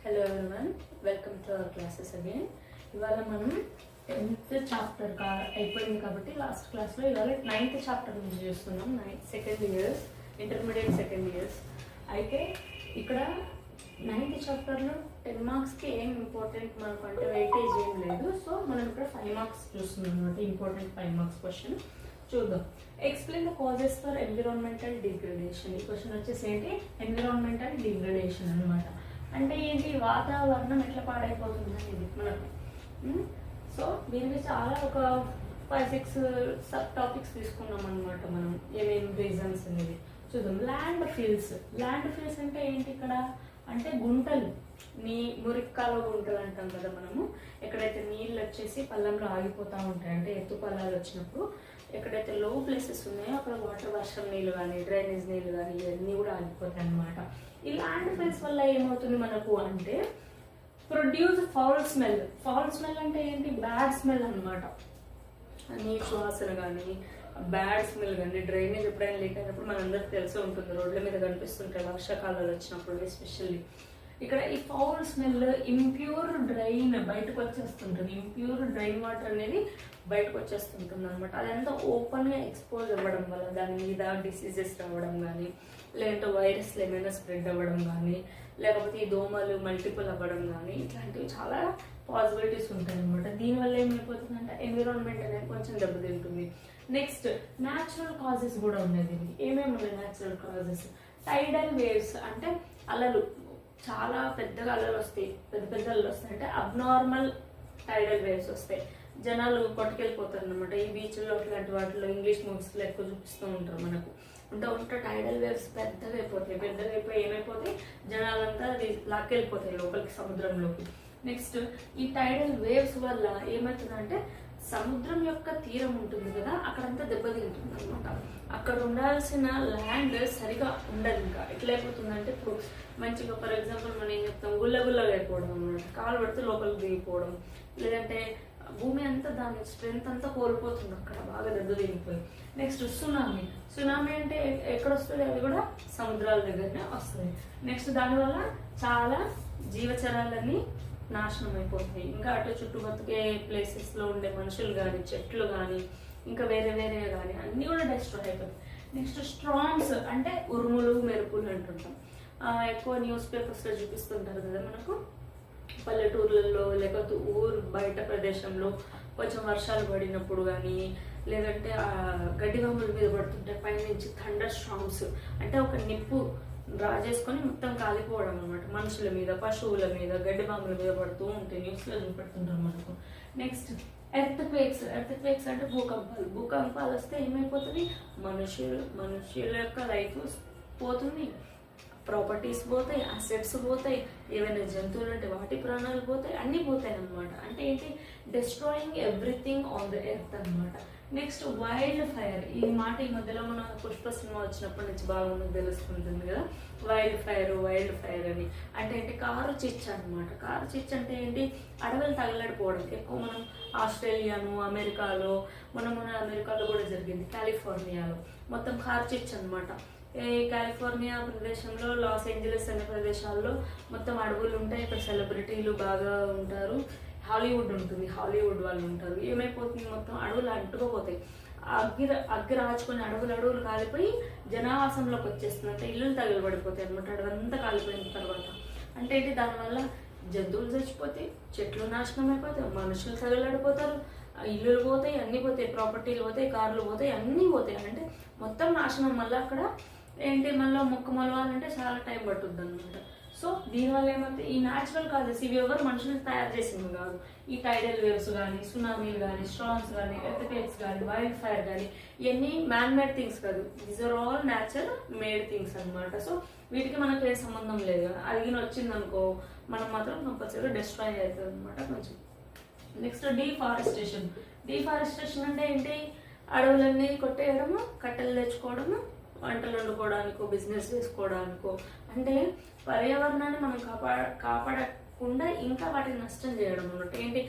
Hello everyone, welcome to our classes again. ఇవాళ మనం 10th chapter అయిపోయింది కాబట్టి లాస్ట్ క్లాస్లో ఇవాళ 9th చాప్టర్ నుంచి చూస్తున్నాం. Second years, intermediate second years. అయితే ఇక్కడ 9th చాప్టర్లో 10 మార్క్స్కి ఏం ఇంపార్టెంట్ మనకు అంటే వెయిటేజ్ ఏం లేదు. సో మనం ఇక్కడ 5 మార్క్స్ చూస్తున్నాం అనమాట. ఇంపార్టెంట్ 5 మార్క్స్ క్వశ్చన్ చూద్దాం. Explain the causes for environmental degradation. ఈ క్వశ్చన్ వచ్చేసి ఏంటి? ఎన్విరాన్మెంటల్ డిగ్రేడేషన్ అనమాట. అంటే ఏంటి? వాతావరణం ఎట్లా పాడైపోతుంది అనేది మనకు. సో దీనికి చాలా ఒక 5-6 సబ్ టాపిక్స్ తీసుకున్నాం అనమాట. మనం ఏమేమి రీజన్స్ అనేది చూద్దాం. ల్యాండ్ ఫిల్స్ అంటే ఏంటి? ఇక్కడ అంటే గుంటలు, మురిక్కాలో గుంటలు అంటాం కదా మనము. ఎక్కడైతే నీళ్ళు వచ్చేసి పల్లంలో ఆగిపోతూ ఉంటాయి, అంటే ఎత్తు పల్లాలు వచ్చినప్పుడు ఎక్కడైతే లో ప్లేసెస్ ఉన్నాయో అక్కడ వాటర్, వర్షం నీళ్ళు కానీ డ్రైనేజ్ నీళ్ళు కానీ ఇవన్నీ కూడా ఆగిపోతాయి అనమాట. ఈ ల్యాండ్ ఫిల్స్ వల్ల ఏమవుతుంది మనకు అంటే ప్రొడ్యూస్ ఫౌల్ స్మెల్ అంటే ఏంటి? బ్యాడ్ స్మెల్ అనమాట. నీటి వాసన కానీ బ్యాడ్ స్మెల్ కానీ డ్రైనేజ్ ఎప్పుడైనా లీక్ అయినప్పుడు మనందరికి తెలిసే ఉంటుంది, రోడ్ల మీద కనిపిస్తుంటాయి వర్షాకాలాలు వచ్చినప్పుడు ఎస్పెషల్లీ. ఇక్కడ ఈ ఫౌల్ స్మెల్, ఇంప్యూర్ డ్రైన్ బయటకు వచ్చేస్తుంటుంది. ఇంప్యూర్ డ్రైన్ వాటర్ అనేది బయటకు వచ్చేస్తుంటుంది అనమాట. అదంతా ఓపెన్గా ఎక్స్పోజ్ అవ్వడం వల్ల దాని మీద డిసీజెస్ రావడం కానీ, లేదంటే వైరస్లు ఏమైనా స్ప్రెడ్ అవ్వడం కానీ, లేకపోతే ఈ దోమలు మల్టిపుల్ అవ్వడం కానీ, ఇట్లాంటివి చాలా పాసిబిలిటీస్ ఉంటాయి అనమాట. దీనివల్ల ఏమైపోతుందంటే ఎన్విరాన్మెంట్ అనేది కొంచెం దెబ్బతింటుంది. నెక్స్ట్ న్యాచురల్ కాజెస్ కూడా ఉన్నాయి దీనికి. ఏమేమి ఉన్నాయి న్యాచురల్ కాజెస్? టైడల్ వేవ్స్ అంటే అలలు, చాలా పెద్దగా అలలు వస్తాయి, పెద్ద అలలు వస్తాయి. అంటే అబ్నార్మల్ టైడల్ వేవ్స్ వస్తాయి, జనాలు కొట్టుకెళ్ళిపోతారు అనమాట. ఈ బీచ్లో అట్లాంటి వాటిలో ఇంగ్లీష్ మూవీస్లో ఎక్కువ చూపిస్తూ ఉంటారు మనకు. ఉంటే టైడల్ వేవ్స్ పెద్దగా అయిపోయి ఏమైపోతాయి? జనాలంతా అది లాక్కెళ్ళిపోతాయి లోపలికి, సముద్రంలోకి. నెక్స్ట్ ఈ టైడల్ వేవ్స్ వల్ల ఏమవుతుందంటే సముద్రం యొక్క తీరం ఉంటుంది కదా, అక్కడంతా దెబ్బతింటుంది అనమాట. అక్కడ ఉండాల్సిన ల్యాండ్ సరిగా ఉండదు. ఇంకా ఎట్లయిపోతుందంటే ఇప్పుడు మంచిగా ఫర్ ఎగ్జాంపుల్ మనం ఏం చెప్తాం, గుల్లగుల్లగా అయిపోవడం అనమాట. కాలు పడితే లోపలికి దిగిపోవడం, లేదంటే భూమి అంతా దాని స్ట్రెంత్ అంతా కోల్పోతుంది, అక్కడ బాగా దెబ్బతినిపోయి. నెక్స్ట్ సునామీ అంటే ఎక్కడ వస్తుంది? అది కూడా సముద్రాల దగ్గరనే వస్తుంది. నెక్స్ట్ దానివల్ల చాలా జీవచరాలన్నీ నాశనం అయిపోతాయి. ఇంకా అటు చుట్టూ బతికే ప్లేసెస్లో ఉండే మనుషులు కానీ, చెట్లు కానీ, ఇంకా వేరే కానీ అన్నీ కూడా డిస్ట్రాయ్ అయిపోతాయి. నెక్స్ట్ స్ట్రాంగ్స్ అంటే ఉరుములు, మెరుపులు అంటుంటాం. ఎక్కువ న్యూస్ పేపర్స్లో చూపిస్తుంటారు కదా మనకు. పల్లెటూర్లలో లేకపోతే ఊరు బయట ప్రదేశంలో కొంచెం వర్షాలు పడినప్పుడు కానీ, లేదంటే గడ్డివాముల మీద పడుతుంటే పైనుంచి థండర్ స్ట్రాంగ్స్ అంటే ఒక నిప్పు రాజేసుకొని మొత్తం కాలిపోవడం అనమాట. మనుషుల మీద, పశువుల మీద, గడ్డివాముల మీద పడుతూ ఉంటాయి, న్యూస్లో చూపెడుతుంటారు మనకు. నెక్స్ట్ ఎర్త్ క్వేక్స్ అంటే భూకంపాలు వస్తే ఏమైపోతుంది? మనుషుల యొక్క లైఫ్ పోతుంది, ప్రాపర్టీస్ పోతాయి, అసెట్స్ పోతాయి, ఏవైనా జంతువులు అంటే వాటి ప్రాణాలు పోతాయి, అన్నీ పోతాయి అనమాట. అంటే ఏంటి? Destroying everything on the earth అనమాట. Next wild fire. ఈ మాట ఈ మధ్యలో మన పుష్ప సినిమా వచ్చినప్పటి నుంచి బాగా మనకు తెలుస్తుంటుంది కదా, వైల్డ్ ఫైర్ అని. అంటే ఏంటి? కారు చిచ్చు అనమాట. కారు చిచ్చు అంటే ఏంటి? అడవులు తగలడిపోవడం. ఎక్కువ మనం ఆస్ట్రేలియాను, అమెరికాలో కూడా జరిగింది, కాలిఫోర్నియాలో మొత్తం కారు చిచ్చు అనమాట. ఈ కాలిఫోర్నియా ప్రదేశంలో, లాస్ ఏంజలస్ అనే ప్రదేశాల్లో మొత్తం అడవులు ఉంటాయి. ఇక్కడ సెలబ్రిటీలు బాగా ఉంటారు, హాలీవుడ్ ఉంటుంది, హాలీవుడ్ వాళ్ళు ఉంటారు. ఏమైపోతుంది? మొత్తం అడవులు అంటుకుపోతాయి, అగ్గి రాచుకొని అడవులు కాలిపోయి జనావాసంలోకి వచ్చేస్తుంది. అంటే ఇల్లులు తగలబడిపోతాయి అనమాట అడవంతా కాలిపోయిన తర్వాత. అంటే ఏంటి? దానివల్ల జంతువులు చచ్చిపోతాయి, చెట్లు నాశనం అయిపోతాయి, మనుషులు తగలడిపోతారు, ఇల్లులు పోతాయి, అన్నీ పోతాయి, ప్రాపర్టీలు పోతాయి, కార్లు పోతాయి, అన్నీ పోతాయి. అంటే మొత్తం నాశనం. మళ్ళీ అక్కడ ఏంటి? మళ్ళీ మొక్క మొలవాలంటే చాలా టైం పట్టుద్ది అనమాట. సో దీనివల్ల ఏమంటే ఈ న్యాచురల్ కాజెస్ ఇవి ఎవరు మనుషులకు తయారు చేసింది కాదు. ఈ టైడల్ వేవ్స్ కానీ, సునామీలు కానీ, స్ట్రాంగ్స్ కానీ, ఎర్త్క్వేక్స్ కానీ, వైల్డ్ ఫైర్ కానీ, ఇవన్నీ మ్యాన్ మేడ్ థింగ్స్ కాదు. These are all natural made things అనమాట. సో వీటికి మనకు ఏ సంబంధం లేదు. అడిగిన వచ్చింది అనుకో, మనం మాత్రం కంపల్సరీగా డిస్ట్రాయ్ అవుతుంది అనమాట కొంచెం. నెక్స్ట్ డీఫారెస్టేషన్ అంటే ఏంటి? అడవులన్నీ కొట్టేయడము, కట్టెలు తెచ్చుకోవడము, వంటలు వండుకోవడానికో, బిజినెస్ చేసుకోవడానికో. అంటే పర్యావరణాన్ని మనం కాపాడకుండా ఇంకా వాటిని నష్టం చేయడం అన్నమాట. ఏంటి?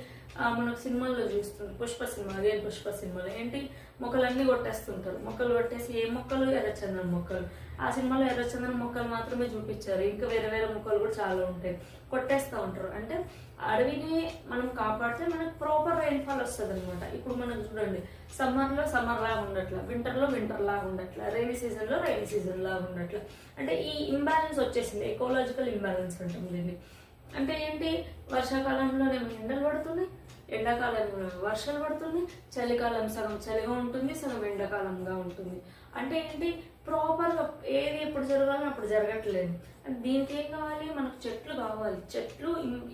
మనకు సినిమాల్లో చూస్తుంది, పుష్ప సినిమాలో ఏంటి? మొక్కలన్నీ కొట్టేస్తుంటారు. మొక్కలు కొట్టేసి ఏ మొక్కలు? ఎర్రచందనం మొక్కలు. ఆ సినిమాలో ఎర్రచందనం మొక్కలు మాత్రమే చూపించారు, ఇంకా వేరే వేరే మొక్కలు కూడా చాలా ఉంటాయి, కొట్టేస్తూ ఉంటారు. అంటే అడవిని మనం కాపాడితే మనకు ప్రాపర్ రెయిన్ఫాల్ వస్తుంది అనమాట. ఇప్పుడు మనం చూడండి, సమ్మర్లో సమ్మర్ లాగా ఉండట్లా, వింటర్లో వింటర్ లాగా ఉండట్లా, రైనీ సీజన్లో రైనీ సీజన్ లాగా ఉండట్లా. అంటే ఈ ఇంబ్యాలెన్స్ వచ్చేసింది, ఎకోలాజికల్ ఇంబ్యాలెన్స్ అంటాం దీన్ని. అంటే ఏంటి, వర్షాకాలంలోనేమో ఎండలు పడుతున్నాయి, ఎండాకాలంలో వర్షాలు పడుతుంది, చలికాలం సగం చలిగా ఉంటుంది, సగం ఎండాకాలంగా ఉంటుంది. అంటే ఏంటి, ప్రాపర్గా ఏది ఎప్పుడు జరగాలని అప్పుడు జరగట్లేదు. అంటే దీనికి ఏం కావాలి, మనకు చెట్లు కావాలి. చెట్లు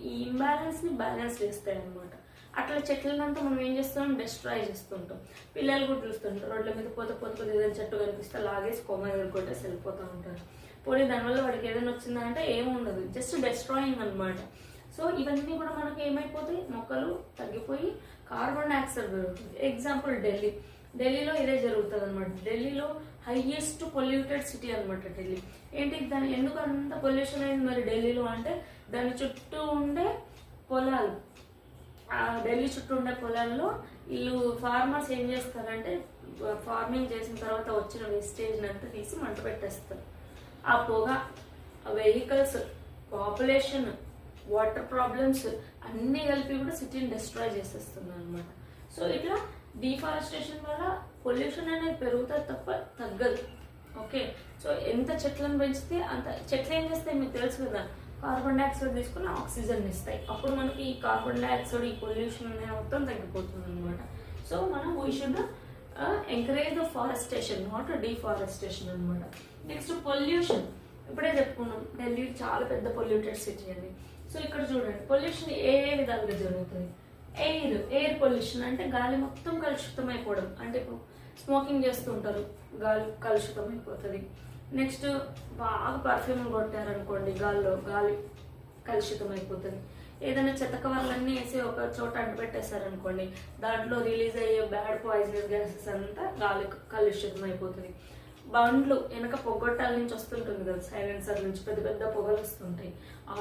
ఈ ఇంబ్యాలెన్స్ని బ్యాలెన్స్ చేస్తాయి అనమాట. అట్లా చెట్లనంతా మనం ఏం చేస్తాం, డిస్ట్రాయ్ చేస్తుంటాం. పిల్లలు కూడా చూస్తుంటారు, రోడ్ల మీద పోతే ఏదైనా చెట్టు కనిపిస్తే లాగేసి కొమ్మ ఎదుర్కొట్టేసి వెళ్ళిపోతూ ఉంటారు. పోనీ దానివల్ల వాడికి ఏదైనా వచ్చిందంటే ఏముండదు, జస్ట్ డిస్ట్రాయింగ్ అనమాట. సో ఇవన్నీ కూడా మనకి ఏమైపోతాయి, మొక్కలు తగ్గిపోయి కార్బన్ డైఆక్సైడ్ పెరుగుతుంది. ఎగ్జాంపుల్ ఢిల్లీలో ఇదే జరుగుతుంది అనమాట. ఢిల్లీలో హైయెస్ట్ పొల్యూటెడ్ సిటీ అనమాట ఢిల్లీ. ఏంటి దాని ఎందుకు అంత పొల్యూషన్ అయింది మరి ఢిల్లీలో అంటే, దాని చుట్టూ ఉండే పొలాలు, ఢిల్లీ చుట్టూ ఉండే పొలాల్లో వీళ్ళు ఫార్మర్స్ ఏం చేస్తారంటే, ఫార్మింగ్ చేసిన తర్వాత వచ్చిన వేస్టేజ్ని అంతా తీసి మంట పెట్టేస్తారు. ఆ పొగ, వెహికల్స్, పాపులేషన్, వాటర్ ప్రాబ్లమ్స్ అన్నీ కలిపి కూడా సిటీని డిస్ట్రాయ్ చేసేస్తుంది అనమాట. సో ఇట్లా డిఫారెస్టేషన్ వల్ల పొల్యూషన్ అనేది పెరుగుతుంది తప్ప తగ్గదు. ఓకే, సో ఎంత చెట్లను పెంచితే అంత, చెట్లు ఏం చేస్తాయి మీకు తెలుసు కదా, కార్బన్ డైఆక్సైడ్ తీసుకుని ఆక్సిజన్ ఇస్తాయి. అప్పుడు మనకి ఈ కార్బన్ డైఆక్సైడ్, ఈ పొల్యూషన్ అనేది మొత్తం తగ్గిపోతుంది అనమాట. సో మనం we should encourage the forestation, not deforestation అనమాట. నెక్స్ట్ పొల్యూషన్, ఇప్పుడే చెప్పుకున్నాం ఢిల్లీ చాలా పెద్ద పొల్యూటెడ్ సిటీ అని. సో ఇక్కడ చూడండి, పొల్యూషన్ ఏ విధాలుగా జరుగుతుంది. ఎయిర్ పొల్యూషన్ అంటే గాలి మొత్తం కలుషితం అయిపోవడం. అంటే ఇప్పుడు స్మోకింగ్ చేస్తూ ఉంటారు, గాలి కలుషితం అయిపోతుంది. నెక్స్ట్ బాగా పర్ఫ్యూమ్ కొట్టారనుకోండి, గాలి కలుషితం అయిపోతుంది. ఏదైనా చెత్త కవర్లన్నీ వేసి ఒక చోట అంటుపెట్టేశారనుకోండి, దాంట్లో రిలీజ్ అయ్యే బ్యాడ్ పాయిజనస్ గ్యాసెస్ అంతా గాలి కలుషితం అయిపోతుంది. బండ్లు వెనక పొగొట్టాల నుంచి వస్తుంటుంది కదా, సైలెన్సర్ నుంచి పెద్ద పెద్ద పొగలు వస్తుంటాయి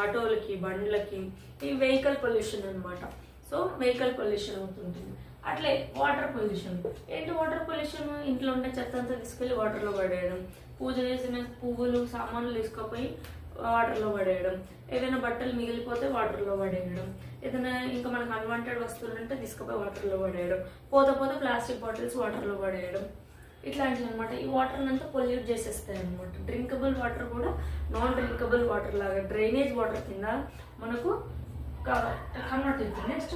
ఆటోలకి, బండ్లకి. ఈ వెహికల్ పొల్యూషన్ అనమాట. సో వెహికల్ పొల్యూషన్ అవుతుంటుంది. అట్లే వాటర్ పొల్యూషన్. ఏంటి వాటర్ పొల్యూషన్, ఇంట్లో ఉండే చెత్త అంతా తీసుకెళ్లి వాటర్లో పడేయడం, పూజ చేసిన పువ్వులు సామాన్లు తీసుకుపోయి వాటర్లో పడేయడం, ఏదైనా బట్టలు మిగిలిపోతే వాటర్లో పడేయడం, ఏదైనా ఇంకా మనకు అన్వాంటెడ్ వస్తువులు ఉంటే తీసుకుపోయి వాటర్లో పడేయడం, పోతే ప్లాస్టిక్ బాటిల్స్ వాటర్లో పడేయడం, ఇట్లాంటివి అనమాట. ఈ వాటర్ అంతా పొల్యూట్ చేసేస్తాయి అనమాట. డ్రింకబుల్ వాటర్ కూడా నాన్ డ్రింకబుల్ వాటర్ లాగా డ్రైనేజ్ వాటర్ కింద మనకు కన్వర్ట్ అవుతుంది. నెక్స్ట్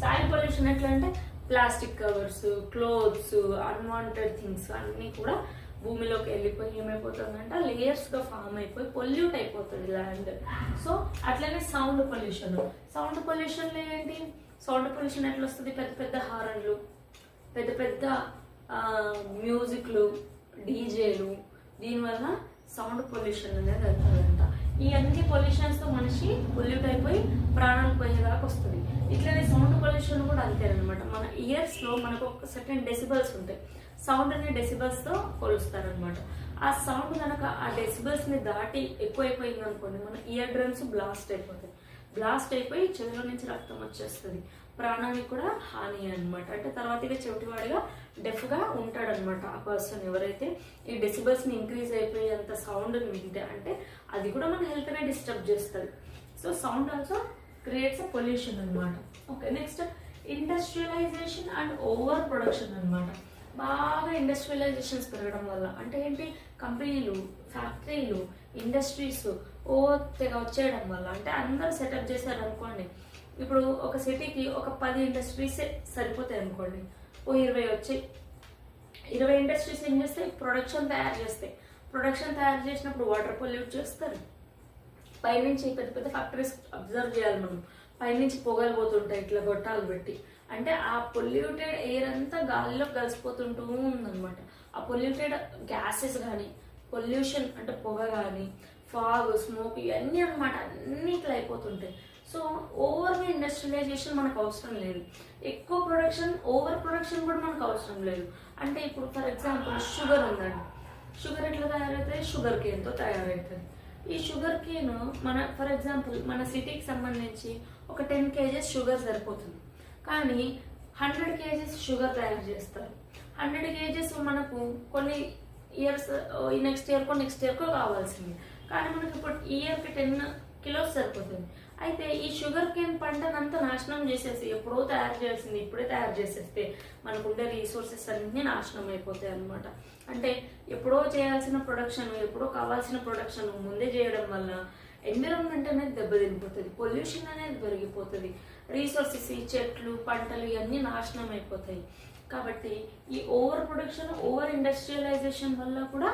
సాయిల్ పొల్యూషన్ ఎట్లా అంటే, plastic covers, clothes, unwanted things అన్నీ కూడా భూమిలోకి వెళ్ళిపోయి ఏమైపోతుందంటే లేయర్స్గా ఫామ్ అయిపోయి పొల్యూట్ అయిపోతుంది ల్యాండ్. సో అట్లనే సౌండ్ పొల్యూషన్లో ఏంటి, సౌండ్ పొల్యూషన్ ఎట్లా వస్తుంది, పెద్ద పెద్ద హారన్లు, పెద్ద పెద్ద మ్యూజిక్లు, డీజేలు, దీనివల్ల సౌండ్ పొల్యూషన్ అనేది అవుతుందంట. ఈ అన్ని పొల్యూషన్స్తో మనిషి పొల్యూట్ అయిపోయి ప్రాణాలు పోయేదాకా వస్తుంది. ఇట్లనే సౌండ్ పొల్యూషన్ కూడా అంతేనమాట. మన ఇయర్స్లో మనకు ఒక సర్టెన్ డెసిబల్స్ ఉంటాయి. సౌండ్ అనే డెసిబల్స్తో కొలుస్తారనమాట. ఆ సౌండ్ కనుక ఆ డెసిబల్స్ని దాటి ఎక్కువైపోయింది అనుకోండి, మన ఇయర్ డ్రమ్స్ బ్లాస్ట్ అయిపోయి చెవిలో నుంచి రక్తం వచ్చేస్తుంది, ప్రాణానికి కూడా హాని అనమాట. అంటే తర్వాత ఇక చెవిటివాడిగా డెఫ్గా ఉంటాడనమాట ఆ పర్సన్ ఎవరైతే ఈ డెసిబల్స్ని ఇంక్రీజ్ అయిపోయి అంత సౌండ్ని వింటే. అంటే అది కూడా మన హెల్త్నే డిస్టర్బ్ చేస్తుంది. So sound also creates a pollution అనమాట. Okay, next industrialization and over production అనమాట. బాగా ఇండస్ట్రియలైజేషన్స్ పెరగడం వల్ల అంటే ఏంటి, కంపెనీలు, ఫ్యాక్టరీలు, ఇండస్ట్రీస్ తెగ వచ్చేయడం వల్ల, అంటే అందరూ సెటప్ చేశారు అనుకోండి. ఇప్పుడు ఒక సిటీకి ఒక 10 ఇండస్ట్రీసే సరిపోతాయి అనుకోండి, 20 వచ్చాయి. 20 ఇండస్ట్రీస్ ఏం చేస్తాయి, ప్రొడక్షన్ తయారు చేసినప్పుడు వాటర్ పొల్యూట్ చేస్తారు. పైనుంచి పెద్ద పెద్ద ఫ్యాక్టరీస్ అబ్జర్వ్ చేయాలి మనం, పైనుంచి పొగలు పోతుంటాయి ఇట్లా గొట్టాలు పెట్టి. అంటే ఆ పొల్యూటెడ్ ఎయిర్ అంతా గాలిలో కలిసిపోతుంటూ ఉందన్నమాట. ఆ పొల్యూటెడ్ గ్యాసెస్ కానీ, పొల్యూషన్ అంటే పొగ కానీ, ఫాగ్, స్మోక్, ఇవన్నీ అనమాట, అన్నీ ఇట్లా అయిపోతుంటాయి. సో ఓవర్గా ఇండస్ట్రియలైజేషన్ మనకు అవసరం లేదు. ఎక్కువ ప్రొడక్షన్, ఓవర్ ప్రొడక్షన్ కూడా మనకు అవసరం లేదు. అంటే ఇప్పుడు ఫర్ ఎగ్జాంపుల్ షుగర్ ఉందండి, షుగర్ ఎట్లా తయారవుతుంది, షుగర్ కేన్తో తయారవుతుంది. ఈ షుగర్ కేన్ ఫర్ ఎగ్జాంపుల్ మన సిటీకి సంబంధించి ఒక 10 kgs షుగర్ సరిపోతుంది, కానీ 100 kgs షుగర్ తయారు చేస్తారు. 100 kgs మనకు కొన్ని ఇయర్స్ ఈ నెక్స్ట్ ఇయర్కో కావాల్సింది. కానీ మనకి ఇప్పుడు ఈ ఇయర్కి 10 కిలోస్ సరిపోతుంది. అయితే ఈ షుగర్ కేన్ పంటనంతా నాశనం చేసేసి ఎప్పుడో తయారు చేయాల్సింది ఇప్పుడే తయారు చేసేస్తే మనకుండే రీసోర్సెస్ అన్నీ నాశనం అయిపోతాయి అనమాట. అంటే ఎప్పుడో చేయాల్సిన ప్రొడక్షన్, ఎప్పుడో కావాల్సిన ప్రొడక్షన్ ముందే చేయడం వల్ల ఎన్విరాన్మెంట్ అనేది దెబ్బతినిపోతుంది, పొల్యూషన్ అనేది పెరిగిపోతుంది, రీసోర్సెస్ ఈ చెట్లు పంటలు ఇవన్నీ నాశనం అయిపోతాయి. కాబట్టి ఈ ఓవర్ ప్రొడక్షన్, ఓవర్ ఇండస్ట్రియలైజేషన్ వల్ల కూడా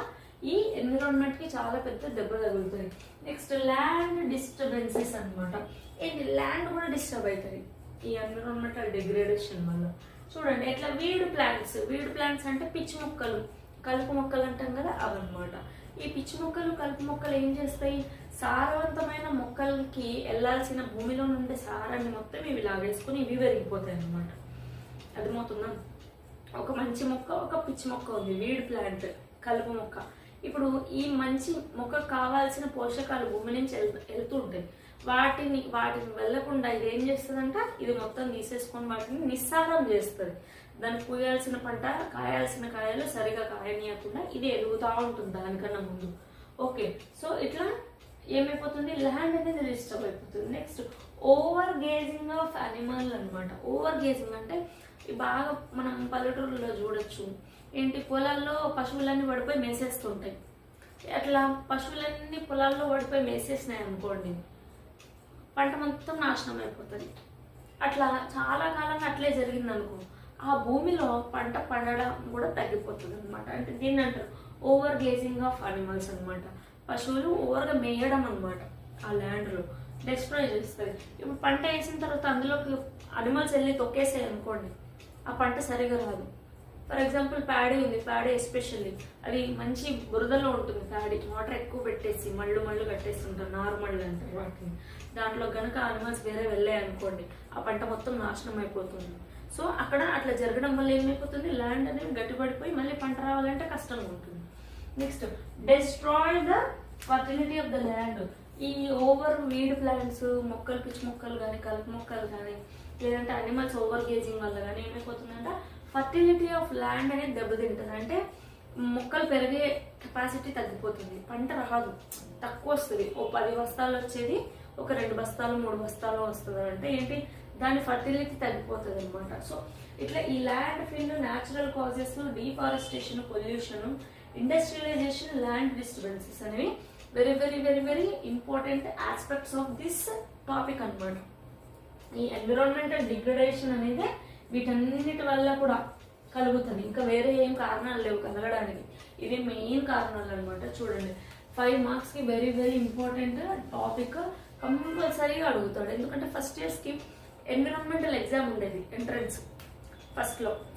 ఈ ఎన్విరాన్మెంట్ కి చాలా పెద్ద దెబ్బ తగులుతుంది. నెక్స్ట్ ల్యాండ్ డిస్టర్బెన్సెస్ అనమాట. ఏంటి, ల్యాండ్ కూడా డిస్టర్బ్ అవుతుంది ఈ ఎన్విరాన్మెంటల్ డిగ్రేడేషన్ వల్ల. చూడండి ఎట్లా వీడ్ ప్లాంట్స్ అంటే పిచ్చి మొక్కలు, కలుపు మొక్కలు అంటాం కదా, అవన్నమాట. ఈ పిచ్చి మొక్కలు కలుపు మొక్కలు ఏం చేస్తాయి, సారవంతమైన మొక్కలకి వెళ్లాల్సిన భూమిలో నుండి సారాన్ని మొత్తం ఇవి లాగేసుకుని ఇవి పెరిగిపోతాయి అన్నమాట. అర్థమవుతుందా? ఒక మంచి మొక్క, ఒక పిచ్చి మొక్క ఉంది, వీడ్ ప్లాంట్, కలుపు మొక్క. ఇప్పుడు ఈ మంచి మొక్కకు కావాల్సిన పోషకాలు భూమి నుంచి వెళ్తూ ఉంటాయి. వాటిని వెళ్లకుండా ఇది ఏం చేస్తుందంట, ఇది మొత్తం తీసేసుకొని వాటిని నిస్సారం చేస్తుంది. దానికి పూయాల్సిన పంట, కాయాల్సిన కాయలు సరిగా కాయనీయకుండా ఇది ఎదుగుతూ ఉంటుంది దానికన్నా ముందు. ఓకే, సో ఇట్లా ఏమైపోతుంది, ల్యాండ్ అనేది డిస్టర్బ్ అయిపోతుంది. Next over gauging of animal అనమాట. ఓవర్ గేజింగ్ అంటే బాగా మనం పల్లెటూరులో చూడొచ్చు. ఏంటి, పొలాల్లో పశువులన్నీ పడిపోయి మేసేస్తుంటాయి. అట్లా పశువులన్నీ పొలాల్లో పడిపోయి మేసేసినాయి అనుకోండి, పంట మొత్తం నాశనం అయిపోతుంది. అట్లా చాలా కాలంగా అట్లే జరిగింది అనుకో, ఆ భూమిలో పంట పండడం కూడా తగ్గిపోతుంది అనమాట. అంటే దీన్ని అంటారు ఓవర్ గ్లేజింగ్ ఆఫ్ అనిమల్స్ అనమాట. పశువులు ఓవర్గా మేయడం అనమాట, ఆ ల్యాండ్లో డిస్ట్రాయ్ చేస్తుంది. ఇప్పుడు పంట వేసిన తర్వాత అందులోకి అనిమల్స్ వెళ్ళి తొక్కేసాయి అనుకోండి, ఆ పంట సరిగా రాదు. ఫర్ ఎగ్జాంపుల్ ప్యాడీ ఉంది, ప్యాడీ ఎస్పెషల్లీ అది మంచి బురదలో ఉంటుంది. ప్యాడీ వాటర్ ఎక్కువ పెట్టేసి మళ్ళు కట్టేస్తుంటారు, నార్మల్ అంటారు వాటిని. దాంట్లో గనక అనిమల్స్ వేరే వెళ్ళాయి అనుకోండి, ఆ పంట మొత్తం నాశనం అయిపోతుంది. సో అక్కడ అట్లా జరగడం వల్ల ఏమైపోతుంది, ల్యాండ్ అనేది గట్టిపడిపోయి మళ్ళీ పంట రావాలంటే కష్టంగా ఉంటుంది. Next destroy the fertility of the land. ఈ ఓవర్ వీడ్ ప్లాంట్స్, మొక్కలు, పిచ్చి మొక్కలు కానీ, కలుపు మొక్కలు కానీ, లేదంటే అనిమల్స్ ఓవర్ గేజింగ్ వల్ల కానీ ఏమైపోతుందంటే ఫర్టిలిటీ ఆఫ్ ల్యాండ్ అనేది దెబ్బతింటుంది. అంటే మొక్కలు పెరిగే కెపాసిటీ తగ్గిపోతుంది, పంట రాదు, తక్కువ వస్తుంది. ఓ 10 బస్తాలు వచ్చేది ఒక 2 బస్తాలు 3 బస్తాలు వస్తుంది. అంటే ఏంటి, దాని ఫర్టిలిటీ తగ్గిపోతుంది అనమాట. సో ఇట్లా ఈ landfill, natural causes, deforestation, pollution, industrialization, land disturbances అనేవి very very very very important aspects of this topic అనమాట. ఈ ఎన్విరాన్మెంటల్ డిగ్రేడేషన్ అనేది వీటన్నిటి వల్ల కూడా కలుగుతుంది. ఇంకా వేరే ఏం కారణాలు లేవు కలగడానికి, ఇది మెయిన్ కారణాలు అనమాట. చూడండి 5 మార్క్స్కి వెరీ వెరీ ఇంపార్టెంట్ టాపిక్, కంపల్సరీగా అడుగుతాడు. ఎందుకంటే ఫస్ట్ ఇయర్స్కి ఎన్విరాన్మెంటల్ ఎగ్జామ్ ఉండేది ఎంట్రన్స్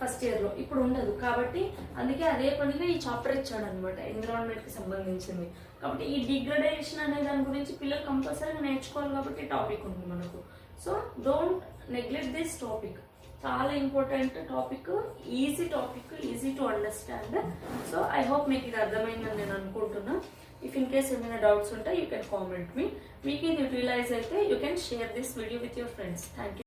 ఫస్ట్ ఇయర్లో, ఇప్పుడు ఉండదు. కాబట్టి అందుకే అదే పనిగా ఈ చాప్టర్ ఇచ్చాడు అనమాట, ఎన్విరాన్మెంట్కి సంబంధించింది. కాబట్టి ఈ డిగ్రేడేషన్ అనే దాని గురించి పిల్లలు కంపల్సరీగా నేర్చుకోవాలి. కాబట్టి టాపిక్ ఉంది మనకు. So don't neglect this topic, చాలా important topic, easy to understand. So I hope మీకు ఇది అర్థమైందని నేను అనుకుంటున్నా. ఇఫ్ ఇన్ కేస్ ఏమైనా డౌట్స్ ఉంటే యూ కెన్ కామెంట్ మీ. మీకు ఇది యూటిలైజ్ అయితే you can share this video with your friends. Thank you.